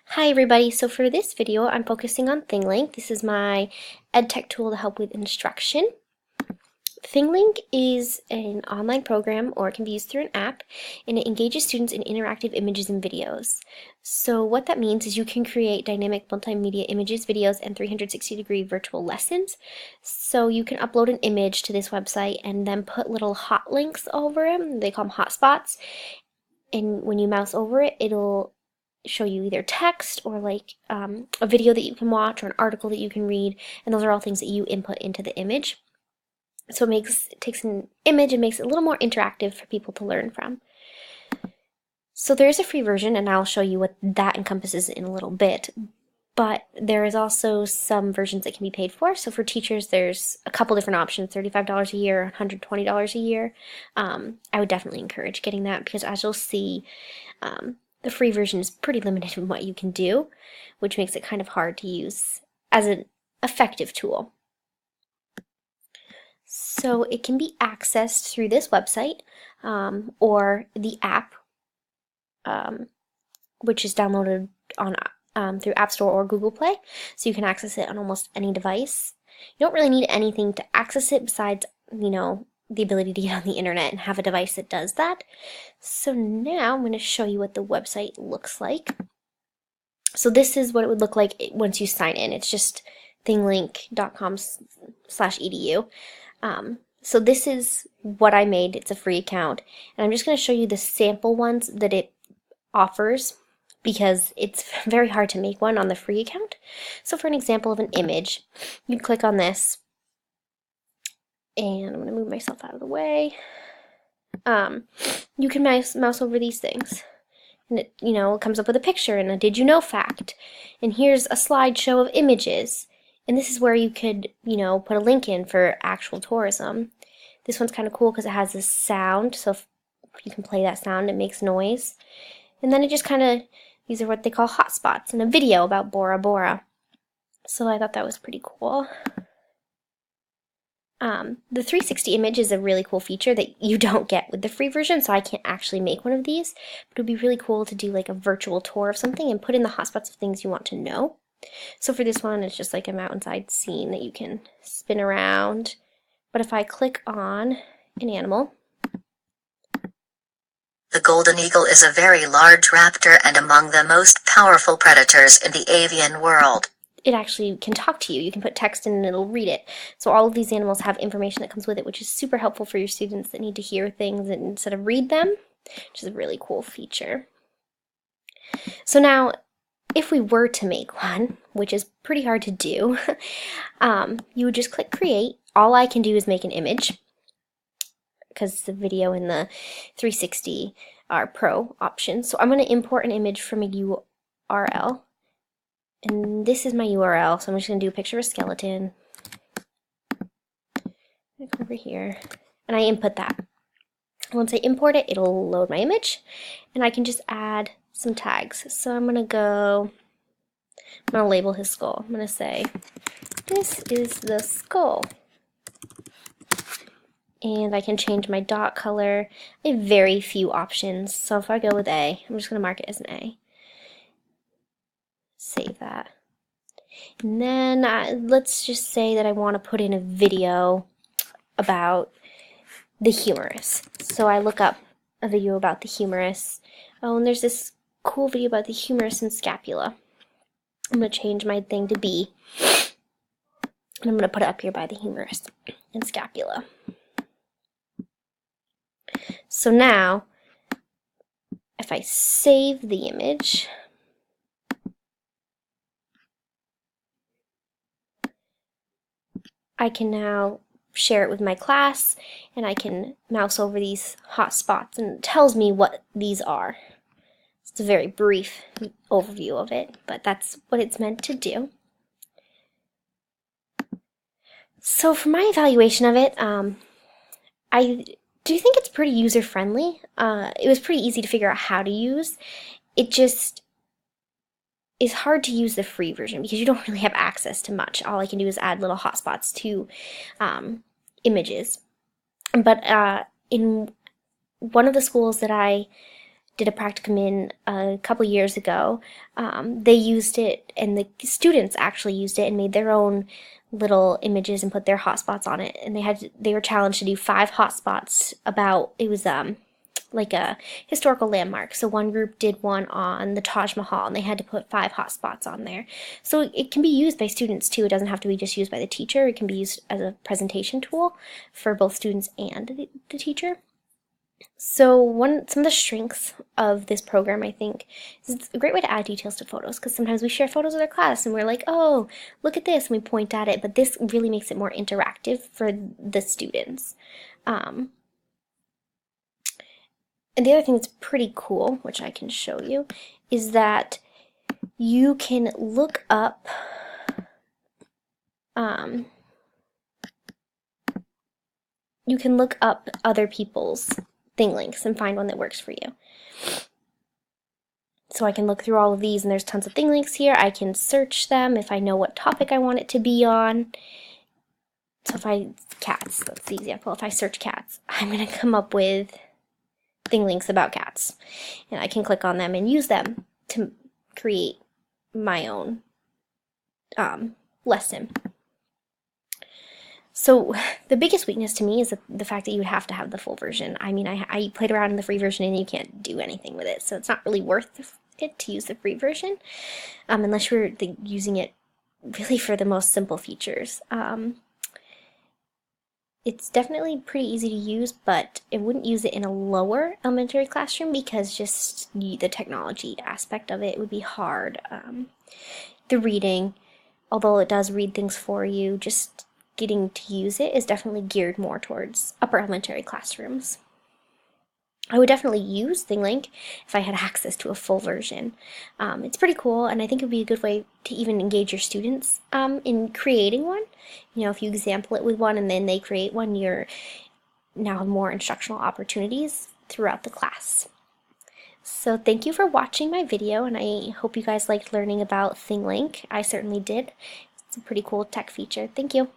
Hi everybody, so for this video I'm focusing on Thinglink. This is my EdTech tool to help with instruction. Thinglink is an online program, or it can be used through an app, and it engages students in interactive images and videos. So what that means is you can create dynamic multimedia images, videos, and 360-degree virtual lessons. So you can upload an image to this website and then put little hot links over them. They call them hotspots. And when you mouse over it, it'll show you either text or like a video that you can watch or an article that you can read, and those are all things that you input into the image. So it takes an image and makes it a little more interactive for people to learn from. So there's a free version, and I'll show you what that encompasses in a little bit. But there is also some versions that can be paid for. So for teachers, there's a couple different options: $35 a year, $120 a year. I would definitely encourage getting that because, as you'll see, the free version is pretty limited in what you can do, which makes it kind of hard to use as an effective tool. So it can be accessed through this website or the app, which is downloaded on through App Store or Google Play, so you can access it on almost any device. You don't really need anything to access it besides, the ability to get on the internet and have a device that does that. So now I'm going to show you what the website looks like. So this is what it would look like once you sign in. It's just thinglink.com/edu. So this is what I made. It's a free account, and I'm just going to show you the sample ones that it offers because it's very hard to make one on the free account. So for an example of an image, you'd click on this, and I'm going to move myself out of the way. You can mouse over these things, and it comes up with a picture and a did you know fact, and here's a slideshow of images, and this is where you could put a link in for actual tourism. This one's kind of cool because it has this sound, so if you can play that sound, it makes noise. And then it just kind of, these are what they call hotspots, and a video about Bora Bora. So I thought that was pretty cool. The 360 image is a really cool feature that you don't get with the free version, so I can't actually make one of these, but it would be really cool to do like a virtual tour of something and put in the hotspots of things you want to know. So for this one, it's just like a mountainside scene that you can spin around. But if I click on an animal, the golden eagle is a very large raptor and among the most powerful predators in the avian world. It actually can talk to you. You can put text in and it'll read it. So all of these animals have information that comes with it, which is super helpful for your students that need to hear things instead of read them, which is a really cool feature. So now, if we were to make one, which is pretty hard to do, you would just click create. All I can do is make an image because the video and the 360 are pro options. So I'm going to import an image from a URL. And this is my URL, so I'm just going to do a picture of a skeleton. Come over here, and I input that. Once I import it, it'll load my image, and I can just add some tags. So I'm going to label his skull. I'm going to say, this is the skull. And I can change my dot color. I have very few options, so if I go with A, I'm just going to mark it as an A. Save that. And then let's just say that I want to put in a video about the humerus. So I look up a video about the humerus. Oh, and there's this cool video about the humerus and scapula. I'm going to change my thing to B. And I'm going to put it up here by the humerus and scapula. So now, if I save the image, I can now share it with my class, and I can mouse over these hot spots, and it tells me what these are. It's a very brief overview of it, but that's what it's meant to do. So for my evaluation of it, I do think it's pretty user-friendly. It was pretty easy to figure out how to use. It just is hard to use the free version because you don't really have access to much. All I can do is add little hotspots to images. But in one of the schools that I did a practicum in a couple years ago, they used it, and the students actually used it and made their own little images and put their hotspots on it. And they were challenged to do 5 hotspots about, it was like a historical landmark. So one group did one on the Taj Mahal, and they had to put 5 hotspots on there. So it can be used by students too. It doesn't have to be just used by the teacher. It can be used as a presentation tool for both students and the teacher. So some of the strengths of this program, I think, is it's a great way to add details to photos, because sometimes we share photos with our class and we're like, oh, look at this, and we point at it, but this really makes it more interactive for the students. And the other thing that's pretty cool, which I can show you, is that you can look up other people's Thinglinks and find one that works for you. So I can look through all of these, and there's tons of Thinglinks here. I can search them if I know what topic I want it to be on. So cats, that's the example. If I search cats, I'm going to come up with Thinglinks about cats. And I can click on them and use them to create my own lesson. So the biggest weakness to me is the fact that you would have to have the full version. I mean, I played around in the free version and you can't do anything with it, so it's not really worth it to use the free version, unless you're using it really for the most simple features. It's definitely pretty easy to use, but I wouldn't use it in a lower elementary classroom because just the technology aspect of it would be hard. The reading, although it does read things for you, just getting to use it is definitely geared more towards upper elementary classrooms. I would definitely use Thinglink if I had access to a full version. It's pretty cool, and I think it would be a good way to even engage your students in creating one. You know, if you example it with one and then they create one, you're now have more instructional opportunities throughout the class. So thank you for watching my video, and I hope you guys liked learning about Thinglink. I certainly did. It's a pretty cool tech feature. Thank you.